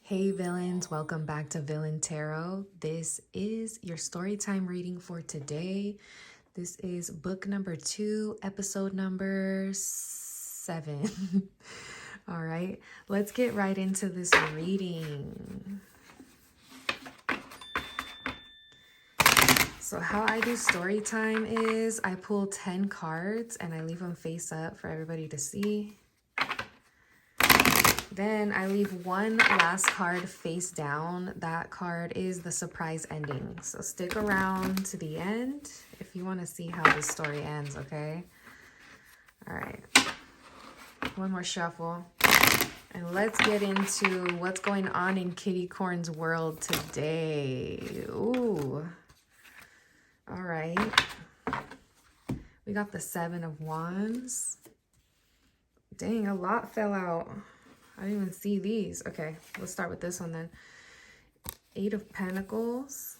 Hey villains, welcome back to Villain Tarot. This is your story time reading for today. This is book number 2, episode number 7. All right, let's get right into this reading. So how I do story time is I pull 10 cards and I leave them face up for everybody to see. Then I leave one last card face down. That card is the surprise ending. So stick around to the end if you want to see how this story ends, okay? All right. One more shuffle. And let's get into what's going on in Kittycorn's world today. Ooh. All right. We got the 7 of Wands. Dang, a lot fell out. I didn't even see these. Okay, let's start with this one then. 8 of Pentacles.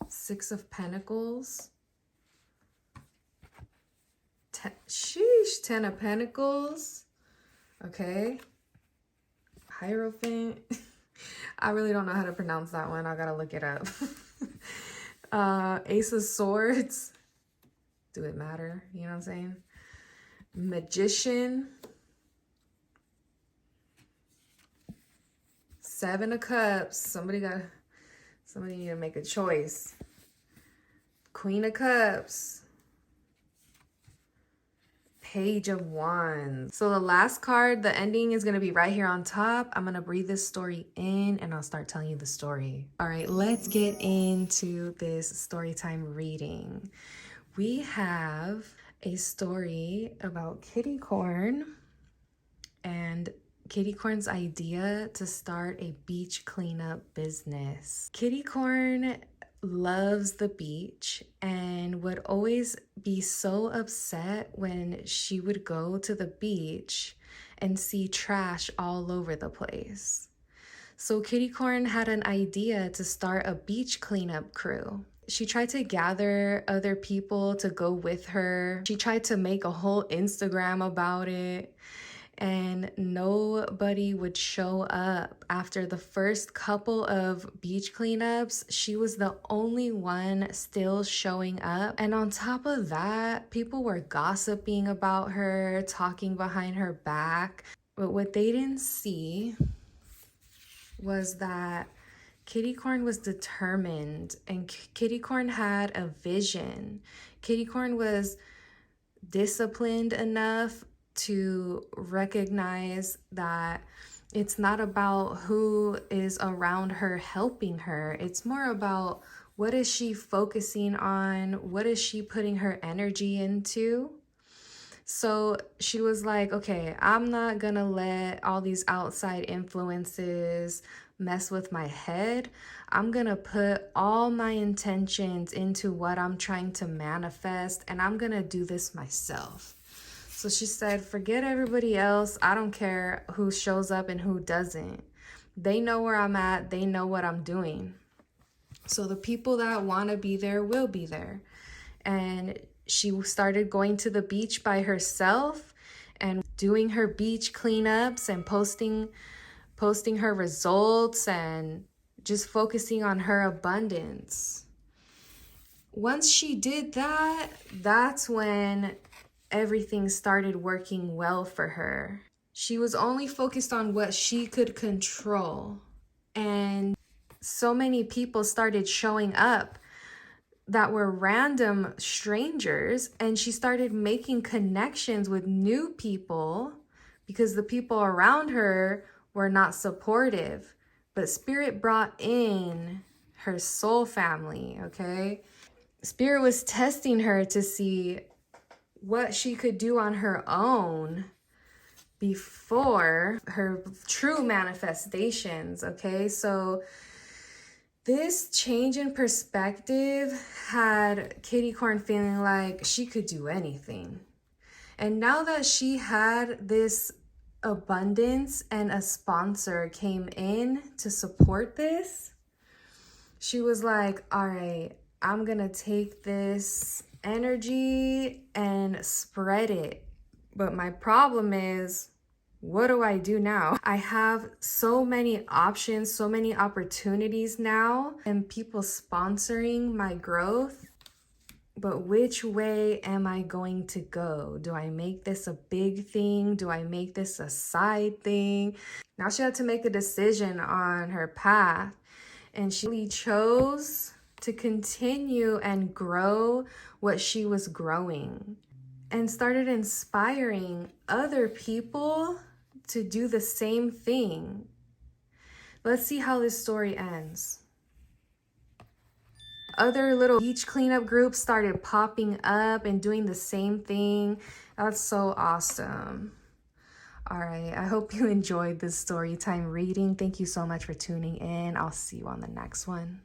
6 of Pentacles. 10 of Pentacles. Okay. Hierophant. I really don't know how to pronounce that one. I gotta look it up. Ace of Swords. Do it matter? You know what I'm saying? Magician. 7 of Cups. Somebody need to make a choice. Queen of Cups. Page of Wands. So the last card, the ending is going to be right here on top. I'm going to breathe this story in and I'll start telling you the story. All right, let's get into this story time reading. We have a story about Kittycorn and Kittycorn's idea to start a beach cleanup business. Kittycorn loves the beach and would always be so upset when she would go to the beach and see trash all over the place. So Kittycorn had an idea to start a beach cleanup crew. She tried to gather other people to go with her. She tried to make a whole Instagram about it, and nobody would show up. After the first couple of beach cleanups, she was the only one still showing up. And on top of that, people were gossiping about her, talking behind her back. But what they didn't see was that Kittycorn was determined and Kittycorn had a vision. Kittycorn was disciplined enough to recognize that it's not about who is around her helping her. It's more about what is she focusing on? What is she putting her energy into? So she was like, okay, I'm not gonna let all these outside influences mess with my head. I'm gonna put all my intentions into what I'm trying to manifest, and I'm gonna do this myself. So she said, forget everybody else. I don't care who shows up and who doesn't. They know where I'm at. They know what I'm doing. So the people that want to be there will be there. And she started going to the beach by herself and doing her beach cleanups and posting her results and just focusing on her abundance. Once she did that, that's when everything started working well for her. She was only focused on what she could control. And so many people started showing up that were random strangers, and she started making connections with new people because the people around her were not supportive. But Spirit brought in her soul family, okay? Spirit was testing her to see what she could do on her own before her true manifestations, okay? So this change in perspective had Kittycorn feeling like she could do anything. And now that she had this abundance and a sponsor came in to support this, she was like, all right, I'm gonna take this energy and spread it. But my problem is, what do I do now? I have so many options, so many opportunities now, and people sponsoring my growth. But which way am I going to go? Do I make this a big thing? Do I make this a side thing? Now she had to make a decision on her path, and she chose to continue and grow what she was growing and started inspiring other people to do the same thing. Let's see how this story ends. Other little beach cleanup groups started popping up and doing the same thing. That's so awesome. All right, I hope you enjoyed this story time reading. Thank you so much for tuning in. I'll see you on the next one.